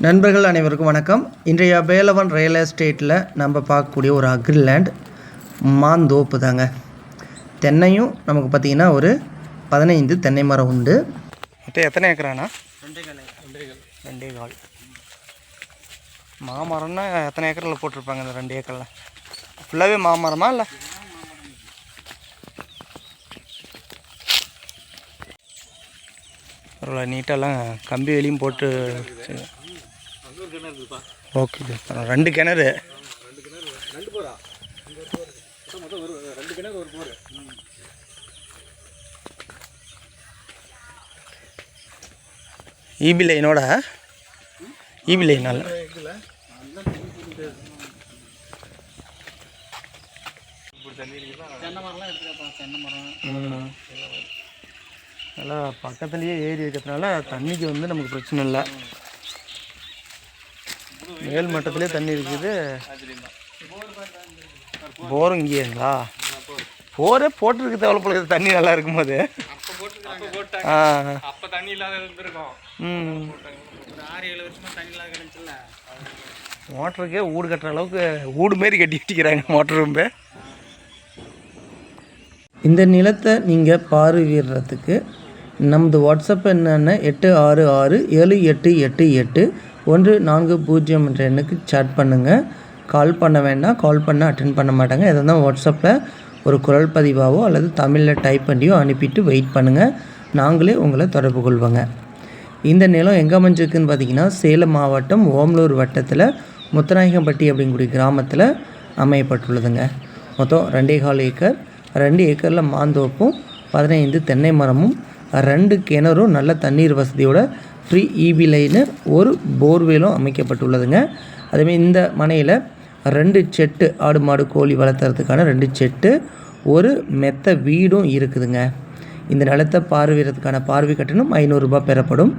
நண்பர்கள் அனைவருக்கும் வணக்கம். இன்றைய வேலவன் ரியல் எஸ்டேட்டில் நம்ம பார்க்கக்கூடிய ஒரு அக்ரிலேண்ட் மாந்தோப்பு தாங்க. தென்னையும் நமக்கு பார்த்திங்கன்னா ஒரு 15 தென்னை மரம் உண்டு. மொத்தம் எத்தனை ஏக்கரானா? 2 கால். மாமரம்னா எத்தனை ஏக்கரில் போட்டிருப்பாங்க? இந்த 2 ஏக்கரில் ஃபுல்லாகவே மாமரமா இல்லை? அவ்வளோ நீட்டெல்லாம் கம்பி வெளியும் போட்டு. ஓகே, 2 கிணறு. ஈபி லைனோட ஈபி லைனால் நல்லா பக்கத்துலேயே ஏரி இருக்கிறதுனால தண்ணிக்கு நமக்கு பிரச்சனை இல்லை. மேல் மட்டத்திலே தண்ணி இருக்குது. போரும் இங்கேங்களா? போரே போட்டுருக்கு தேவை போல. தண்ணி நல்லா இருக்கும்போது மோட்டருக்கே ஊடு கட்டுற அளவுக்கு ஊடு மாரி கட்டி வச்சுக்கிறாங்க மோட்டர் ரூம்பு. இந்த நிலத்தை நீங்கள் பார்வையிடுறதுக்கு நமது வாட்ஸ்அப் என்னென்ன 8667888140 என்ற எண்ணுக்கு சேட் பண்ணுங்கள். கால் பண்ண வேண்டாம். கால் பண்ண அட்டென்ட் பண்ண மாட்டாங்க. எதாக இருந்தால் வாட்ஸ்அப்பில் ஒரு குரல் பதிவாவோ அல்லது தமிழில் டைப் பண்ணியோ அனுப்பிட்டு வெயிட் பண்ணுங்கள். நாங்களே உங்களை தொடர்பு கொள்வோங்க. இந்த நிலம் எங்கே அமைஞ்சிருக்குன்னு பார்த்தீங்கன்னா, சேலம் மாவட்டம் ஓமலூர் வட்டத்தில் முத்துநாயகம்பட்டி அப்படிங்கக்கூடிய கிராமத்தில் அமையப்பட்டுள்ளதுங்க. மொத்தம் 2.25 ஏக்கர். 2 ஏக்கரில் மாந்தோப்பும் 15 தென்னை மரமும் 2 கிணறும் நல்ல தண்ணீர் வசதியோட ஃப்ரீ ஈபி லைனு ஒரு போர்வேலும் அமைக்கப்பட்டுள்ளதுங்க. அதேமாதிரி இந்த மனையில் 2 செட்டு ஆடு மாடு கோழி வளர்த்துறதுக்கான 2 செட்டு, ஒரு மெத்த வீடும் இருக்குதுங்க. இந்த நிலத்தை பார்வையிடுறதுக்கான பார்வை கட்டணம் 500 ரூபாய் பெறப்படும்.